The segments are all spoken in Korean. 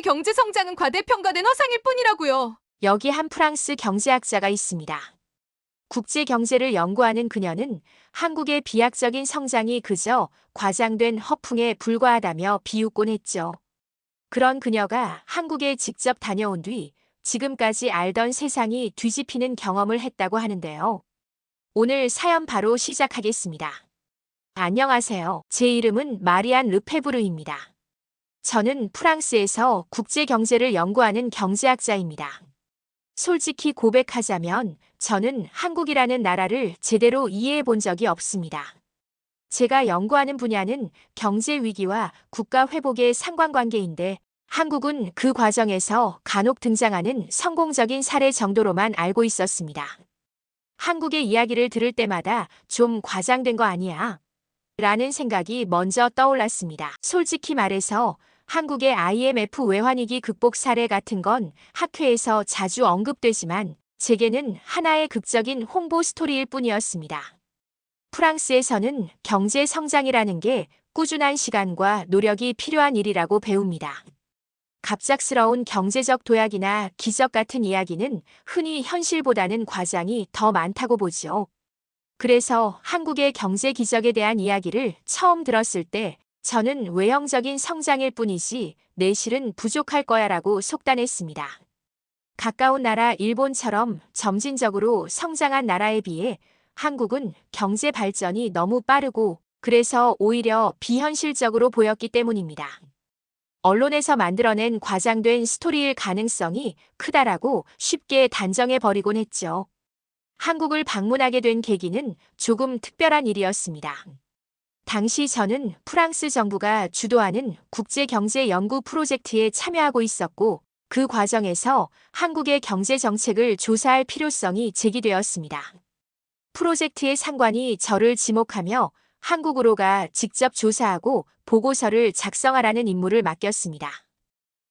한국의 경제 성장은 과대평가된 허상일 뿐이라고요. 여기 한 프랑스 경제학자가 있습니다. 국제 경제를 연구하는 그녀는 한국의 비약적인 성장이 그저 과장된 허풍에 불과하다며 비웃곤 했죠. 그런 그녀가 한국에 직접 다녀온 뒤 지금까지 알던 세상이 뒤집히는 경험을 했다고 하는데요. 오늘 사연 바로 시작하겠습니다. 안녕하세요. 제 이름은 마리안 르페브르입니다. 저는 프랑스에서 국제 경제를 연구하는 경제학자입니다. 솔직히 고백하자면 저는 한국이라는 나라를 제대로 이해해 본 적이 없습니다. 제가 연구하는 분야는 경제 위기와 국가 회복의 상관관계인데 한국은 그 과정에서 간혹 등장하는 성공적인 사례 정도로만 알고 있었습니다. 한국의 이야기를 들을 때마다 좀 과장된 거 아니야? 라는 생각이 먼저 떠올랐습니다. 솔직히 말해서 한국의 IMF 외환위기 극복 사례 같은 건 학회에서 자주 언급되지만 제게는 하나의 극적인 홍보 스토리일 뿐이었습니다. 프랑스에서는 경제 성장이라는 게 꾸준한 시간과 노력이 필요한 일이라고 배웁니다. 갑작스러운 경제적 도약이나 기적 같은 이야기는 흔히 현실보다는 과장이 더 많다고 보죠. 그래서 한국의 경제 기적에 대한 이야기를 처음 들었을 때 저는 외형적인 성장일 뿐이지 내실은 부족할 거야라고 속단했습니다. 가까운 나라 일본처럼 점진적으로 성장한 나라에 비해 한국은 경제 발전이 너무 빠르고 그래서 오히려 비현실적으로 보였기 때문입니다. 언론에서 만들어낸 과장된 스토리일 가능성이 크다라고 쉽게 단정해버리곤 했죠. 한국을 방문하게 된 계기는 조금 특별한 일이었습니다. 당시 저는 프랑스 정부가 주도하는 국제경제연구 프로젝트에 참여하고 있었고 그 과정에서 한국의 경제 정책을 조사할 필요성이 제기되었습니다. 프로젝트의 상관이 저를 지목하며 한국으로 가 직접 조사하고 보고서를 작성하라는 임무를 맡겼습니다.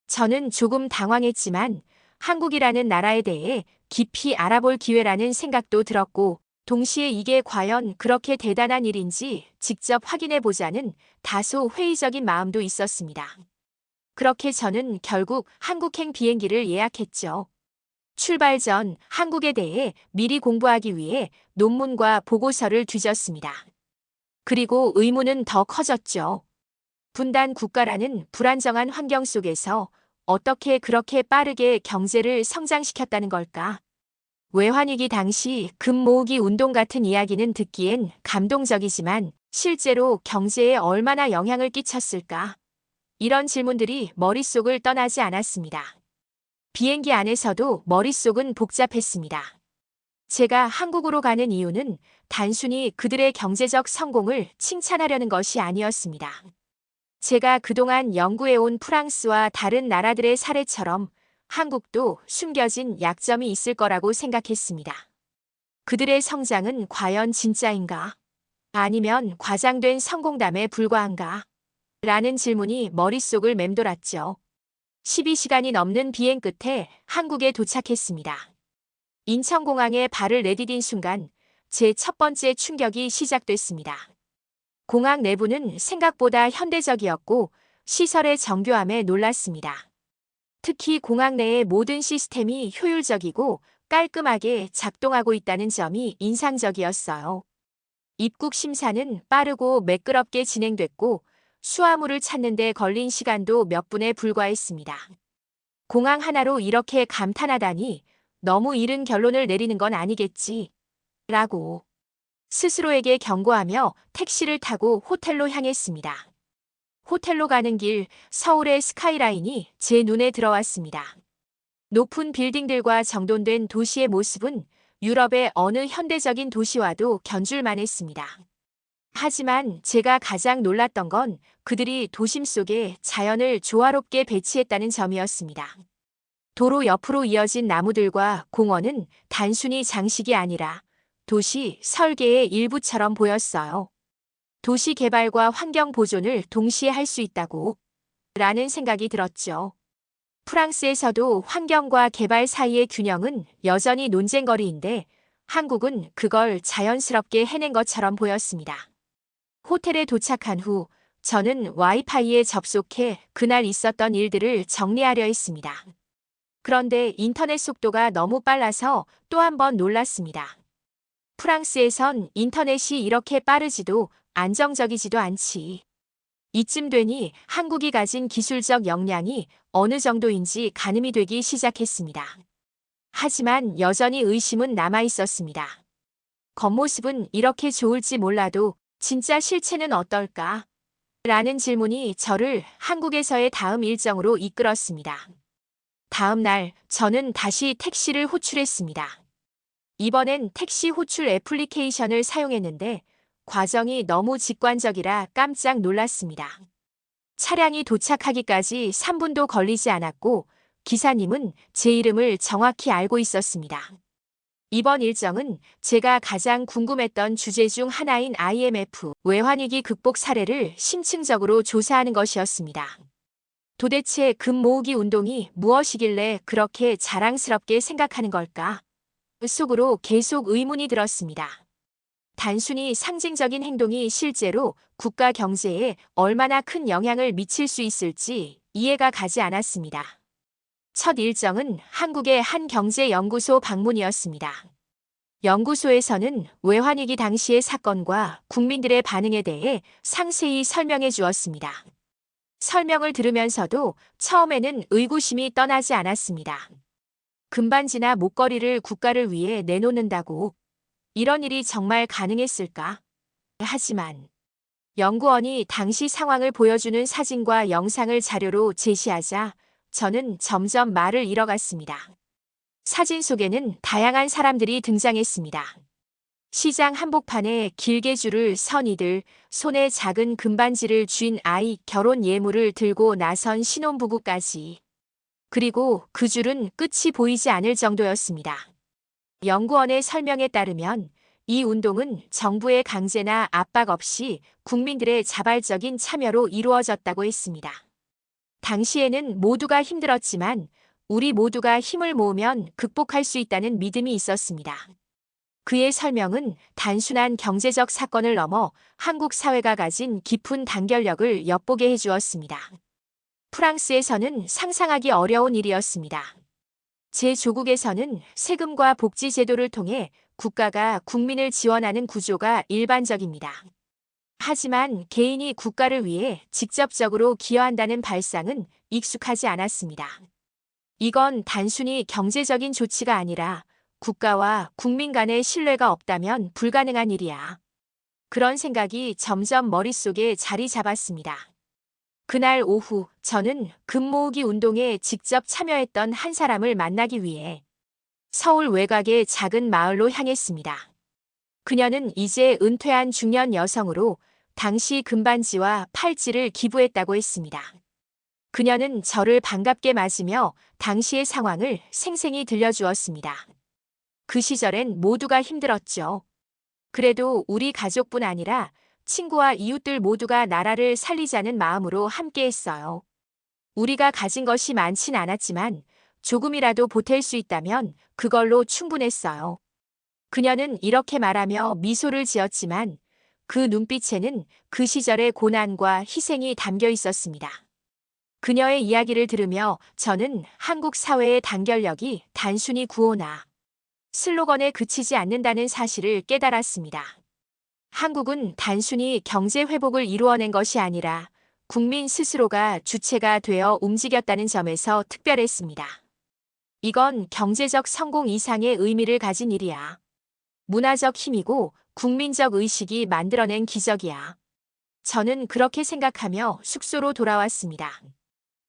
저는 조금 당황했지만 한국이라는 나라에 대해 깊이 알아볼 기회라는 생각도 들었고 동시에 이게 과연 그렇게 대단한 일인지 직접 확인해보자는 다소 회의적인 마음도 있었습니다. 그렇게 저는 결국 한국행 비행기를 예약했죠. 출발 전 한국에 대해 미리 공부하기 위해 논문과 보고서를 뒤졌습니다. 그리고 의문은 더 커졌죠. 분단 국가라는 불안정한 환경 속에서 어떻게 그렇게 빠르게 경제를 성장시켰다는 걸까? 외환위기 당시 금 모으기 운동 같은 이야기는 듣기엔 감동적이지만 실제로 경제에 얼마나 영향을 끼쳤을까? 이런 질문들이 머릿속을 떠나지 않았습니다. 비행기 안에서도 머릿속은 복잡했습니다. 제가 한국으로 가는 이유는 단순히 그들의 경제적 성공을 칭찬하려는 것이 아니었습니다. 제가 그동안 연구해온 프랑스와 다른 나라들의 사례처럼 한국도 숨겨진 약점이 있을 거라고 생각했습니다. 그들의 성장은 과연 진짜인가? 아니면 과장된 성공담에 불과한가? 라는 질문이 머릿속을 맴돌았죠. 12시간이 넘는 비행 끝에 한국에 도착했습니다. 인천공항에 발을 내디딘 순간 제 첫 번째 충격이 시작됐습니다. 공항 내부는 생각보다 현대적이었고 시설의 정교함에 놀랐습니다. 특히 공항 내의 모든 시스템이 효율적이고 깔끔하게 작동하고 있다는 점이 인상적이었어요. 입국 심사는 빠르고 매끄럽게 진행됐고 수화물을 찾는 데 걸린 시간도 몇 분에 불과했습니다. 공항 하나로 이렇게 감탄하다니 너무 이른 결론을 내리는 건 아니겠지? 라고 스스로에게 경고하며 택시를 타고 호텔로 향했습니다. 호텔로 가는 길 서울의 스카이라인이 제 눈에 들어왔습니다. 높은 빌딩들과 정돈된 도시의 모습은 유럽의 어느 현대적인 도시와도 견줄만 했습니다. 하지만 제가 가장 놀랐던 건 그들이 도심 속에 자연을 조화롭게 배치했다는 점이었습니다. 도로 옆으로 이어진 나무들과 공원은 단순히 장식이 아니라 도시 설계의 일부처럼 보였어요. 도시 개발과 환경 보존을 동시에 할 수 있다고 라는 생각이 들었죠. 프랑스에서도 환경과 개발 사이의 균형은 여전히 논쟁거리인데 한국은 그걸 자연스럽게 해낸 것처럼 보였습니다. 호텔에 도착한 후 저는 와이파이에 접속해 그날 있었던 일들을 정리하려 했습니다. 그런데 인터넷 속도가 너무 빨라서 또 한 번 놀랐습니다. 프랑스에선 인터넷이 이렇게 빠르지도 안정적이지도 않지. 이쯤 되니 한국이 가진 기술적 역량이 어느 정도인지 가늠이 되기 시작했습니다. 하지만 여전히 의심은 남아 있었습니다. 겉모습은 이렇게 좋을지 몰라도 진짜 실체는 어떨까? 라는 질문이 저를 한국에서의 다음 일정으로 이끌었습니다. 다음 날 저는 다시 택시를 호출했습니다. 이번엔 택시 호출 애플리케이션을 사용했는데 과정이 너무 직관적이라 깜짝 놀랐습니다. 차량이 도착하기까지 3분도 걸리지 않았고 기사님은 제 이름을 정확히 알고 있었습니다. 이번 일정은 제가 가장 궁금했던 주제 중 하나인 IMF 외환위기 극복 사례를 심층적으로 조사하는 것이었습니다. 도대체 금 모으기 운동이 무엇이길래 그렇게 자랑스럽게 생각하는 걸까? 속으로 계속 의문이 들었습니다. 단순히 상징적인 행동이 실제로 국가 경제에 얼마나 큰 영향을 미칠 수 있을지 이해가 가지 않았습니다. 첫 일정은 한국의 한 경제연구소 방문이었습니다. 연구소에서는 외환위기 당시의 사건과 국민들의 반응에 대해 상세히 설명해 주었습니다. 설명을 들으면서도 처음에는 의구심이 떠나지 않았습니다. 금반지나 목걸이를 국가를 위해 내놓는다고 이런 일이 정말 가능했을까? 하지만 연구원이 당시 상황을 보여주는 사진과 영상을 자료로 제시하자 저는 점점 말을 잃어갔습니다. 사진 속에는 다양한 사람들이 등장했습니다. 시장 한복판에 길게 줄을 선 이들, 손에 작은 금반지를 쥔 아이, 결혼 예물을 들고 나선 신혼부부까지. 그리고 그 줄은 끝이 보이지 않을 정도였습니다. 연구원의 설명에 따르면 이 운동은 정부의 강제나 압박 없이 국민들의 자발적인 참여로 이루어졌다고 했습니다. 당시에는 모두가 힘들었지만 우리 모두가 힘을 모으면 극복할 수 있다는 믿음이 있었습니다. 그의 설명은 단순한 경제적 사건을 넘어 한국 사회가 가진 깊은 단결력을 엿보게 해주었습니다. 프랑스에서는 상상하기 어려운 일이었습니다. 제 조국에서는 세금과 복지 제도를 통해 국가가 국민을 지원하는 구조가 일반적입니다. 하지만 개인이 국가를 위해 직접적으로 기여한다는 발상은 익숙하지 않았습니다. 이건 단순히 경제적인 조치가 아니라 국가와 국민 간의 신뢰가 없다면 불가능한 일이야. 그런 생각이 점점 머릿속에 자리 잡았습니다. 그날 오후 저는 금 모으기 운동에 직접 참여했던 한 사람을 만나기 위해 서울 외곽의 작은 마을로 향했습니다. 그녀는 이제 은퇴한 중년 여성으로 당시 금반지와 팔찌를 기부했다고 했습니다. 그녀는 저를 반갑게 맞으며 당시의 상황을 생생히 들려주었습니다. 그 시절엔 모두가 힘들었죠. 그래도 우리 가족뿐 아니라 친구와 이웃들 모두가 나라를 살리자는 마음으로 함께했어요. 우리가 가진 것이 많진 않았지만 조금이라도 보탤 수 있다면 그걸로 충분했어요. 그녀는 이렇게 말하며 미소를 지었지만 그 눈빛에는 그 시절의 고난과 희생이 담겨 있었습니다. 그녀의 이야기를 들으며 저는 한국 사회의 단결력이 단순히 구호나 슬로건에 그치지 않는다는 사실을 깨달았습니다. 한국은 단순히 경제 회복을 이루어낸 것이 아니라 국민 스스로가 주체가 되어 움직였다는 점에서 특별했습니다. 이건 경제적 성공 이상의 의미를 가진 일이야. 문화적 힘이고 국민적 의식이 만들어낸 기적이야. 저는 그렇게 생각하며 숙소로 돌아왔습니다.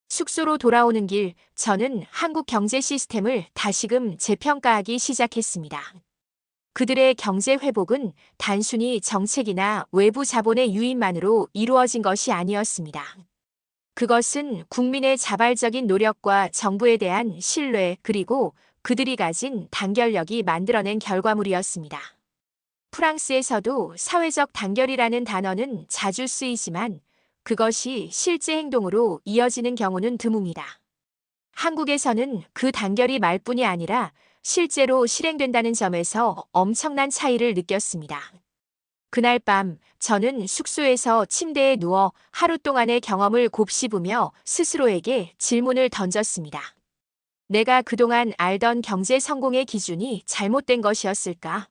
숙소로 돌아오는 길, 저는 한국 경제 시스템을 다시금 재평가하기 시작했습니다. 그들의 경제 회복은 단순히 정책이나 외부 자본의 유인만으로 이루어진 것이 아니었습니다. 그것은 국민의 자발적인 노력과 정부에 대한 신뢰 그리고 그들이 가진 단결력이 만들어낸 결과물이었습니다. 프랑스에서도 사회적 단결이라는 단어는 자주 쓰이지만 그것이 실제 행동으로 이어지는 경우는 드뭅니다. 한국에서는 그 단결이 말뿐이 아니라 실제로 실행된다는 점에서 엄청난 차이를 느꼈습니다. 그날 밤 저는 숙소에서 침대에 누워 하루 동안의 경험을 곱씹으며 스스로에게 질문을 던졌습니다. 내가 그동안 알던 경제 성공의 기준이 잘못된 것이었을까?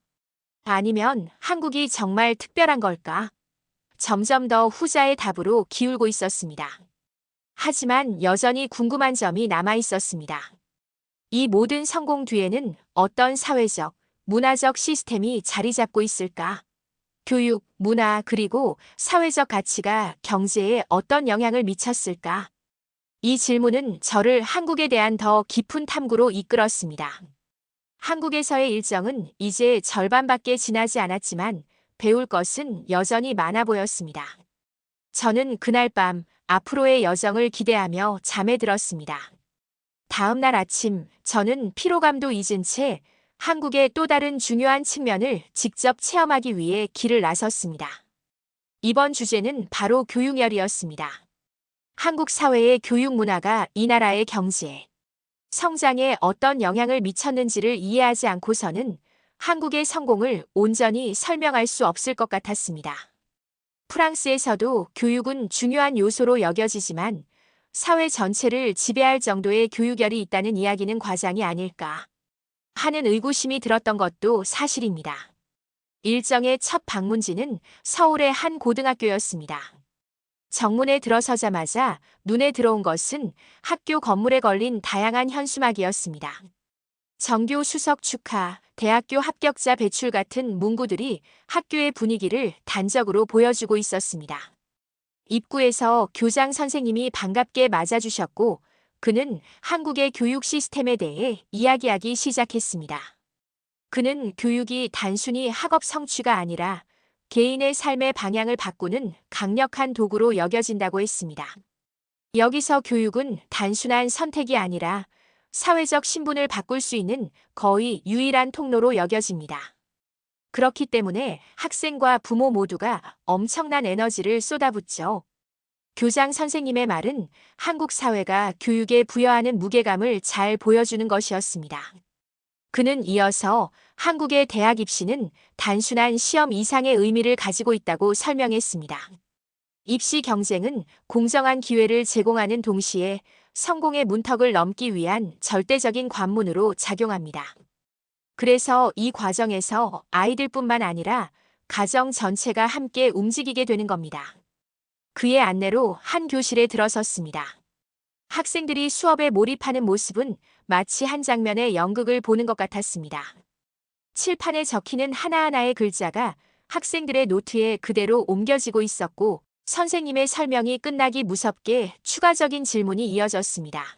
아니면 한국이 정말 특별한 걸까? 점점 더 후자의 답으로 기울고 있었습니다. 하지만 여전히 궁금한 점이 남아 있었습니다. 이 모든 성공 뒤에는 어떤 사회적, 문화적 시스템이 자리 잡고 있을까? 교육, 문화, 그리고 사회적 가치가 경제에 어떤 영향을 미쳤을까? 이 질문은 저를 한국에 대한 더 깊은 탐구로 이끌었습니다. 한국에서의 일정은 이제 절반밖에 지나지 않았지만 배울 것은 여전히 많아 보였습니다. 저는 그날 밤 앞으로의 여정을 기대하며 잠에 들었습니다. 다음 날 아침 저는 피로감도 잊은 채 한국의 또 다른 중요한 측면을 직접 체험하기 위해 길을 나섰습니다. 이번 주제는 바로 교육열이었습니다. 한국 사회의 교육 문화가 이 나라의 경제, 성장에 어떤 영향을 미쳤는지를 이해하지 않고서는 한국의 성공을 온전히 설명할 수 없을 것 같았습니다. 프랑스에서도 교육은 중요한 요소로 여겨지지만 사회 전체를 지배할 정도의 교육열이 있다는 이야기는 과장이 아닐까 하는 의구심이 들었던 것도 사실입니다. 일정의 첫 방문지는 서울의 한 고등학교였습니다. 정문에 들어서자마자 눈에 들어온 것은 학교 건물에 걸린 다양한 현수막이었습니다. 정교 수석 축하, 대학교 합격자 배출 같은 문구들이 학교의 분위기를 단적으로 보여주고 있었습니다. 입구에서 교장 선생님이 반갑게 맞아주셨고 그는 한국의 교육 시스템에 대해 이야기하기 시작했습니다. 그는 교육이 단순히 학업 성취가 아니라 개인의 삶의 방향을 바꾸는 강력한 도구로 여겨진다고 했습니다. 여기서 교육은 단순한 선택이 아니라 사회적 신분을 바꿀 수 있는 거의 유일한 통로로 여겨집니다. 그렇기 때문에 학생과 부모 모두가 엄청난 에너지를 쏟아붓죠. 교장 선생님의 말은 한국 사회가 교육에 부여하는 무게감을 잘 보여주는 것이었습니다. 그는 이어서 한국의 대학 입시는 단순한 시험 이상의 의미를 가지고 있다고 설명했습니다. 입시 경쟁은 공정한 기회를 제공하는 동시에 성공의 문턱을 넘기 위한 절대적인 관문으로 작용합니다. 그래서 이 과정에서 아이들뿐만 아니라 가정 전체가 함께 움직이게 되는 겁니다. 그의 안내로 한 교실에 들어섰습니다. 학생들이 수업에 몰입하는 모습은 마치 한 장면의 연극을 보는 것 같았습니다. 칠판에 적히는 하나하나의 글자가 학생들의 노트에 그대로 옮겨지고 있었고 선생님의 설명이 끝나기 무섭게 추가적인 질문이 이어졌습니다.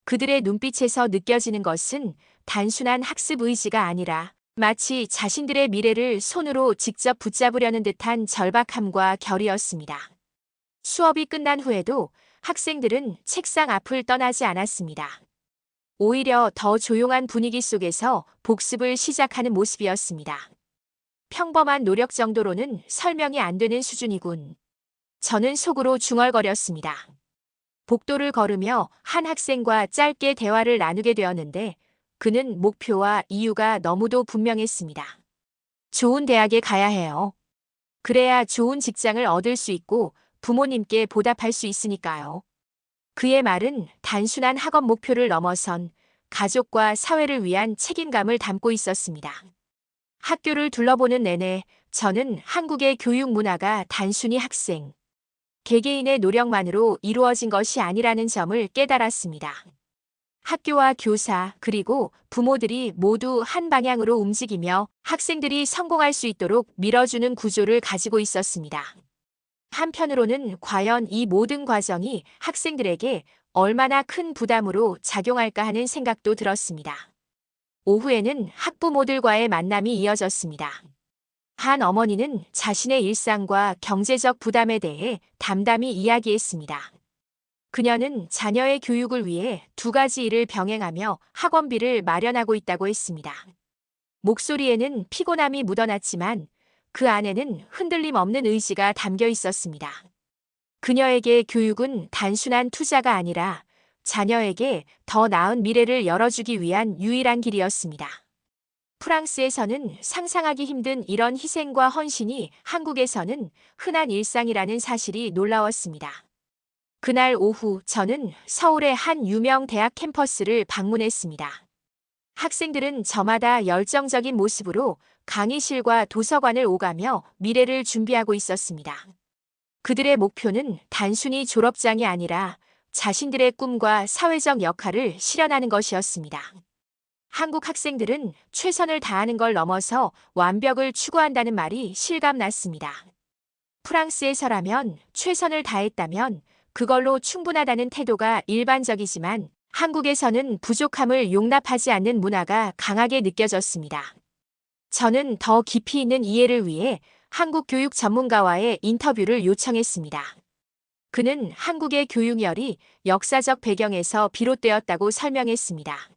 그들의 눈빛에서 느껴지는 것은 단순한 학습 의지가 아니라 마치 자신들의 미래를 손으로 직접 붙잡으려는 듯한 절박함과 결이었습니다. 수업이 끝난 후에도 학생들은 책상 앞을 떠나지 않았습니다. 오히려 더 조용한 분위기 속에서 복습을 시작하는 모습이었습니다. 평범한 노력 정도로는 설명이 안 되는 수준이군. 저는 속으로 중얼거렸습니다. 복도를 걸으며 한 학생과 짧게 대화를 나누게 되었는데 그는 목표와 이유가 너무도 분명했습니다. 좋은 대학에 가야 해요. 그래야 좋은 직장을 얻을 수 있고 부모님께 보답할 수 있으니까요. 그의 말은 단순한 학업 목표를 넘어선 가족과 사회를 위한 책임감을 담고 있었습니다. 학교를 둘러보는 내내 저는 한국의 교육 문화가 단순히 학생, 개개인의 노력만으로 이루어진 것이 아니라는 점을 깨달았습니다. 학교와 교사 그리고 부모들이 모두 한 방향으로 움직이며 학생들이 성공할 수 있도록 밀어주는 구조를 가지고 있었습니다. 한편으로는 과연 이 모든 과정이 학생들에게 얼마나 큰 부담으로 작용할까 하는 생각도 들었습니다. 오후에는 학부모들과의 만남이 이어졌습니다. 한 어머니는 자신의 일상과 경제적 부담에 대해 담담히 이야기했습니다. 그녀는 자녀의 교육을 위해 두 가지 일을 병행하며 학원비를 마련하고 있다고 했습니다. 목소리에는 피곤함이 묻어났지만 그 안에는 흔들림 없는 의지가 담겨 있었습니다. 그녀에게 교육은 단순한 투자가 아니라 자녀에게 더 나은 미래를 열어주기 위한 유일한 길이었습니다. 프랑스에서는 상상하기 힘든 이런 희생과 헌신이 한국에서는 흔한 일상이라는 사실이 놀라웠습니다. 그날 오후 저는 서울의 한 유명 대학 캠퍼스를 방문했습니다. 학생들은 저마다 열정적인 모습으로 강의실과 도서관을 오가며 미래를 준비하고 있었습니다. 그들의 목표는 단순히 졸업장이 아니라 자신들의 꿈과 사회적 역할을 실현하는 것이었습니다. 한국 학생들은 최선을 다하는 걸 넘어서 완벽을 추구한다는 말이 실감났습니다. 프랑스에서라면 최선을 다했다면 그걸로 충분하다는 태도가 일반적이지만 한국에서는 부족함을 용납하지 않는 문화가 강하게 느껴졌습니다. 저는 더 깊이 있는 이해를 위해 한국 교육 전문가와의 인터뷰를 요청했습니다. 그는 한국의 교육열이 역사적 배경에서 비롯되었다고 설명했습니다.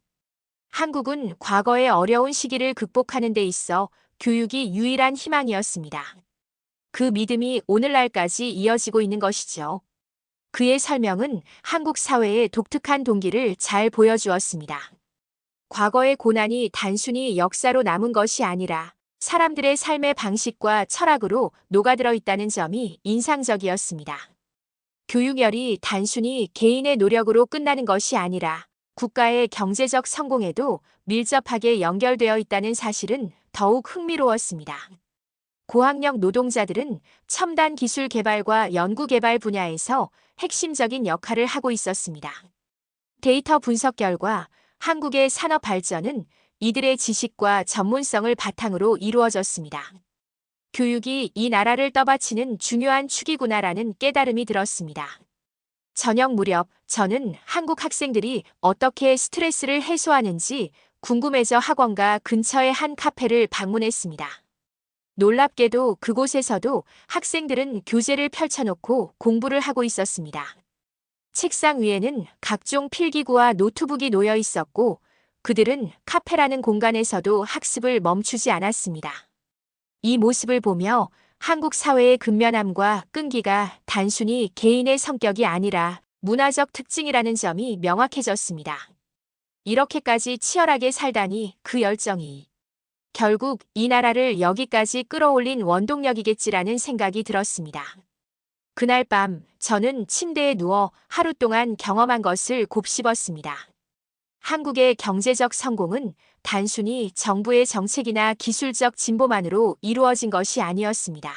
한국은 과거의 어려운 시기를 극복하는 데 있어 교육이 유일한 희망이었습니다. 그 믿음이 오늘날까지 이어지고 있는 것이죠. 그의 설명은 한국 사회의 독특한 동기를 잘 보여주었습니다. 과거의 고난이 단순히 역사로 남은 것이 아니라 사람들의 삶의 방식과 철학으로 녹아들어 있다는 점이 인상적이었습니다. 교육열이 단순히 개인의 노력으로 끝나는 것이 아니라 국가의 경제적 성공에도 밀접하게 연결되어 있다는 사실은 더욱 흥미로웠습니다. 고학력 노동자들은 첨단 기술 개발과 연구 개발 분야에서 핵심적인 역할을 하고 있었습니다. 데이터 분석 결과 한국의 산업 발전은 이들의 지식과 전문성을 바탕으로 이루어졌습니다. 교육이 이 나라를 떠받치는 중요한 축이구나라는 깨달음이 들었습니다. 저녁 무렵 저는 한국 학생들이 어떻게 스트레스를 해소하는지 궁금해져 학원가 근처의 한 카페를 방문했습니다. 놀랍게도 그곳에서도 학생들은 교재를 펼쳐놓고 공부를 하고 있었습니다. 책상 위에는 각종 필기구와 노트북이 놓여 있었고 그들은 카페라는 공간에서도 학습을 멈추지 않았습니다. 이 모습을 보며 한국 사회의 근면함과 끈기가 단순히 개인의 성격이 아니라 문화적 특징이라는 점이 명확해졌습니다. 이렇게까지 치열하게 살다니 그 열정이 결국 이 나라를 여기까지 끌어올린 원동력이겠지라는 생각이 들었습니다. 그날 밤 저는 침대에 누워 하루 동안 경험한 것을 곱씹었습니다. 한국의 경제적 성공은 단순히 정부의 정책이나 기술적 진보만으로 이루어진 것이 아니었습니다.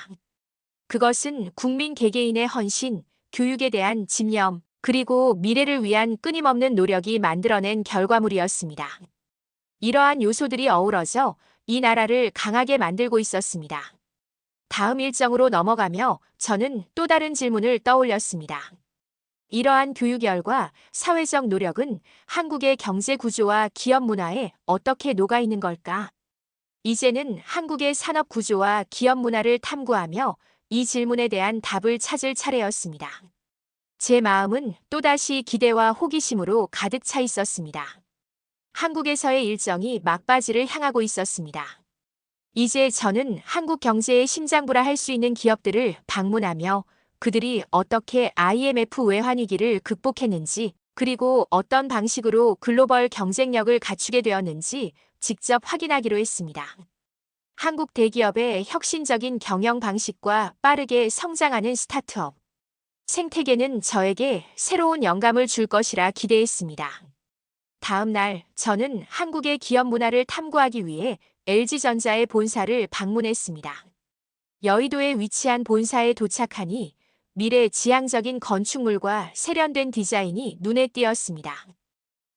그것은 국민 개개인의 헌신, 교육에 대한 집념, 그리고 미래를 위한 끊임없는 노력이 만들어낸 결과물이었습니다. 이러한 요소들이 어우러져 이 나라를 강하게 만들고 있었습니다. 다음 일정으로 넘어가며 저는 또 다른 질문을 떠올렸습니다. 이러한 교육열과 사회적 노력은 한국의 경제 구조와 기업 문화에 어떻게 녹아 있는 걸까? 이제는 한국의 산업 구조와 기업 문화를 탐구하며 이 질문에 대한 답을 찾을 차례였습니다. 제 마음은 또다시 기대와 호기심으로 가득 차 있었습니다. 한국에서의 일정이 막바지를 향하고 있었습니다. 이제 저는 한국 경제의 심장부라 할 수 있는 기업들을 방문하며 그들이 어떻게 IMF 외환위기를 극복했는지 그리고 어떤 방식으로 글로벌 경쟁력을 갖추게 되었는지 직접 확인하기로 했습니다. 한국 대기업의 혁신적인 경영 방식과 빠르게 성장하는 스타트업 생태계는 저에게 새로운 영감을 줄 것이라 기대했습니다. 다음 날 저는 한국의 기업 문화를 탐구하기 위해 LG전자의 본사를 방문했습니다. 여의도에 위치한 본사에 도착하니 미래 지향적인 건축물과 세련된 디자인이 눈에 띄었습니다.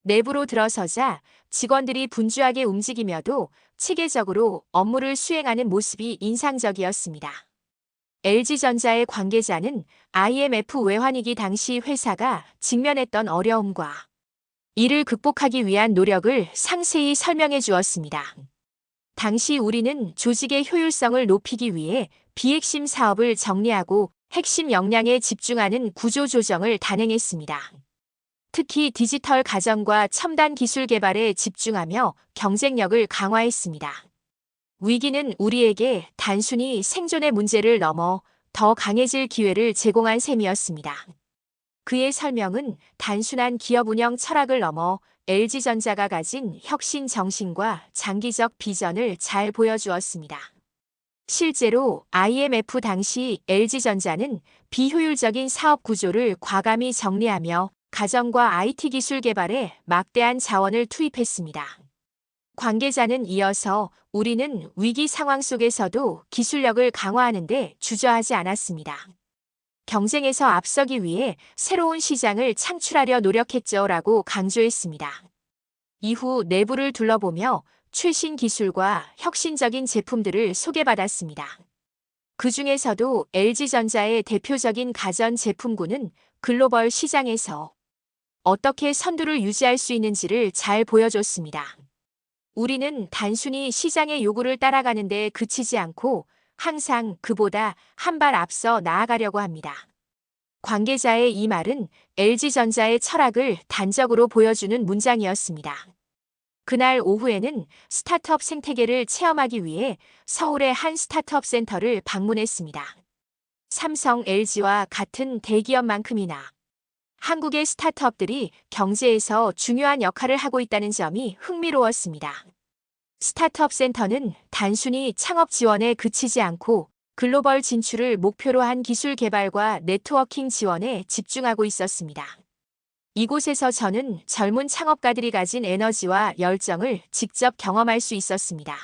내부로 들어서자 직원들이 분주하게 움직이며도 체계적으로 업무를 수행하는 모습이 인상적이었습니다. LG전자의 관계자는 IMF 외환위기 당시 회사가 직면했던 어려움과 이를 극복하기 위한 노력을 상세히 설명해 주었습니다. 당시 우리는 조직의 효율성을 높이기 위해 비핵심 사업을 정리하고 핵심 역량에 집중하는 구조 조정을 단행했습니다. 특히 디지털 가전과 첨단 기술 개발에 집중하며 경쟁력을 강화했습니다. 위기는 우리에게 단순히 생존의 문제를 넘어 더 강해질 기회를 제공한 셈이었습니다. 그의 설명은 단순한 기업 운영 철학을 넘어 LG전자가 가진 혁신 정신과 장기적 비전을 잘 보여주었습니다. 실제로 IMF 당시 LG전자는 비효율적인 사업 구조를 과감히 정리하며 가정과 IT 기술 개발에 막대한 자원을 투입했습니다. 관계자는 이어서 우리는 위기 상황 속에서도 기술력을 강화하는 데 주저하지 않았습니다. 경쟁에서 앞서기 위해 새로운 시장을 창출하려 노력했죠라고 강조했습니다. 이후 내부를 둘러보며 최신 기술과 혁신적인 제품들을 소개받았습니다. 그 중에서도 LG전자의 대표적인 가전 제품군은 글로벌 시장에서 어떻게 선두를 유지할 수 있는지를 잘 보여줬습니다. 우리는 단순히 시장의 요구를 따라가는 데 그치지 않고 항상 그보다 한 발 앞서 나아가려고 합니다. 관계자의 이 말은 LG전자의 철학을 단적으로 보여주는 문장이었습니다. 그날 오후에는 스타트업 생태계를 체험하기 위해 서울의 한 스타트업 센터를 방문했습니다. 삼성, LG와 같은 대기업만큼이나 한국의 스타트업들이 경제에서 중요한 역할을 하고 있다는 점이 흥미로웠습니다. 스타트업 센터는 단순히 창업 지원에 그치지 않고 글로벌 진출을 목표로 한 기술 개발과 네트워킹 지원에 집중하고 있었습니다. 이곳에서 저는 젊은 창업가들이 가진 에너지와 열정을 직접 경험할 수 있었습니다.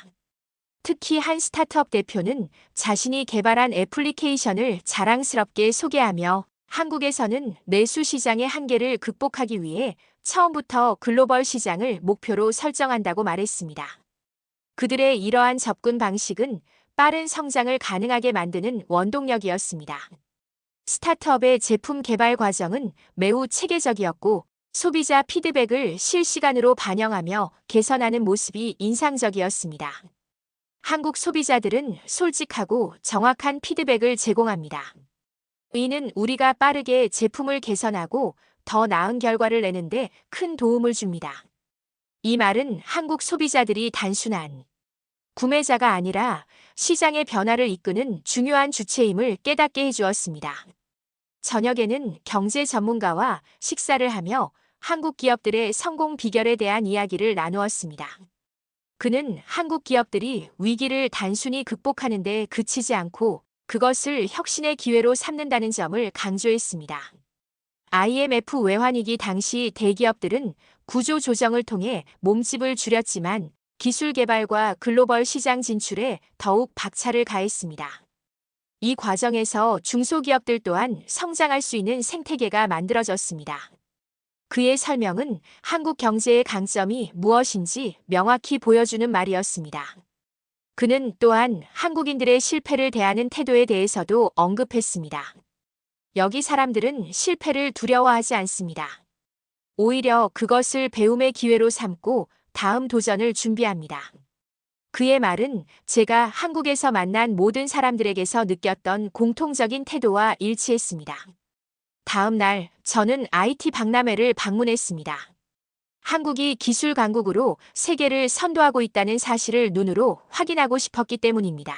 특히 한 스타트업 대표는 자신이 개발한 애플리케이션을 자랑스럽게 소개하며 한국에서는 내수 시장의 한계를 극복하기 위해 처음부터 글로벌 시장을 목표로 설정한다고 말했습니다. 그들의 이러한 접근 방식은 빠른 성장을 가능하게 만드는 원동력이었습니다. 스타트업의 제품 개발 과정은 매우 체계적이었고 소비자 피드백을 실시간으로 반영하며 개선하는 모습이 인상적이었습니다. 한국 소비자들은 솔직하고 정확한 피드백을 제공합니다. 이는 우리가 빠르게 제품을 개선하고 더 나은 결과를 내는데 큰 도움을 줍니다. 이 말은 한국 소비자들이 단순한 구매자가 아니라 시장의 변화를 이끄는 중요한 주체임을 깨닫게 해주었습니다. 저녁에는 경제 전문가와 식사를 하며 한국 기업들의 성공 비결에 대한 이야기를 나누었습니다. 그는 한국 기업들이 위기를 단순히 극복하는 데 그치지 않고 그것을 혁신의 기회로 삼는다는 점을 강조했습니다. IMF 외환위기 당시 대기업들은 구조 조정을 통해 몸집을 줄였지만 기술 개발과 글로벌 시장 진출에 더욱 박차를 가했습니다. 이 과정에서 중소기업들 또한 성장할 수 있는 생태계가 만들어졌습니다. 그의 설명은 한국 경제의 강점이 무엇인지 명확히 보여주는 말이었습니다. 그는 또한 한국인들의 실패를 대하는 태도에 대해서도 언급했습니다. 여기 사람들은 실패를 두려워하지 않습니다. 오히려 그것을 배움의 기회로 삼고 다음 도전을 준비합니다. 그의 말은 제가 한국에서 만난 모든 사람들에게서 느꼈던 공통적인 태도와 일치했습니다. 다음 날 저는 IT 박람회를 방문했습니다. 한국이 기술 강국으로 세계를 선도하고 있다는 사실을 눈으로 확인하고 싶었기 때문입니다.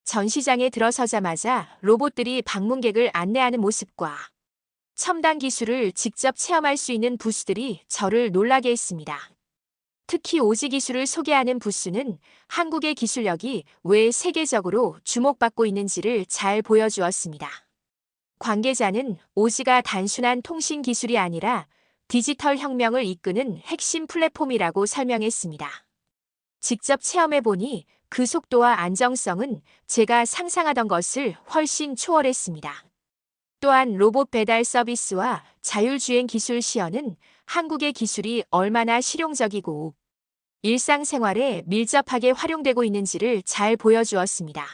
전시장에 들어서자마자 로봇들이 방문객을 안내하는 모습과 첨단 기술을 직접 체험할 수 있는 부스들이 저를 놀라게 했습니다. 특히 오지 기술을 소개하는 부스는 한국의 기술력이 왜 세계적으로 주목받고 있는지를 잘 보여주었습니다. 관계자는 오지가 단순한 통신 기술이 아니라 디지털 혁명을 이끄는 핵심 플랫폼이라고 설명했습니다. 직접 체험해보니 그 속도와 안정성은 제가 상상하던 것을 훨씬 초월했습니다. 또한 로봇 배달 서비스와 자율주행 기술 시연은 한국의 기술이 얼마나 실용적이고 일상생활에 밀접하게 활용되고 있는지를 잘 보여주었습니다.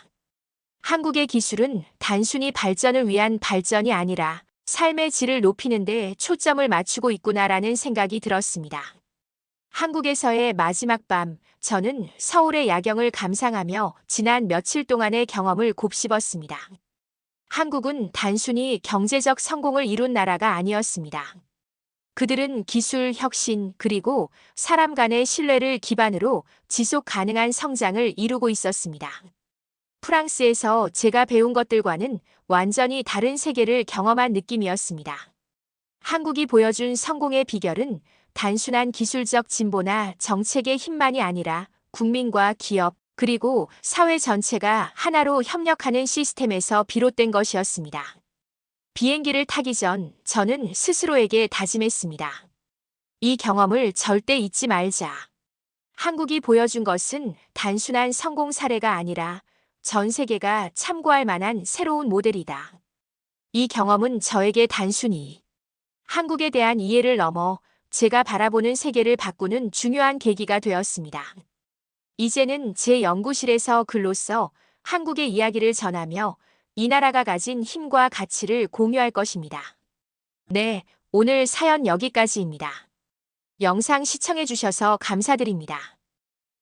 한국의 기술은 단순히 발전을 위한 발전이 아니라 삶의 질을 높이는 데 초점을 맞추고 있구나라는 생각이 들었습니다. 한국에서의 마지막 밤, 저는 서울의 야경을 감상하며 지난 며칠 동안의 경험을 곱씹었습니다. 한국은 단순히 경제적 성공을 이룬 나라가 아니었습니다. 그들은 기술 혁신 그리고 사람 간의 신뢰를 기반으로 지속 가능한 성장을 이루고 있었습니다. 프랑스에서 제가 배운 것들과는 완전히 다른 세계를 경험한 느낌이었습니다. 한국이 보여준 성공의 비결은 단순한 기술적 진보나 정책의 힘만이 아니라 국민과 기업, 그리고 사회 전체가 하나로 협력하는 시스템에서 비롯된 것이었습니다. 비행기를 타기 전 저는 스스로에게 다짐했습니다. 이 경험을 절대 잊지 말자. 한국이 보여준 것은 단순한 성공 사례가 아니라 전 세계가 참고할 만한 새로운 모델이다. 이 경험은 저에게 단순히 한국에 대한 이해를 넘어 제가 바라보는 세계를 바꾸는 중요한 계기가 되었습니다. 이제는 제 연구실에서 글로써 한국의 이야기를 전하며 이 나라가 가진 힘과 가치를 공유할 것입니다. 네, 오늘 사연 여기까지입니다. 영상 시청해주셔서 감사드립니다.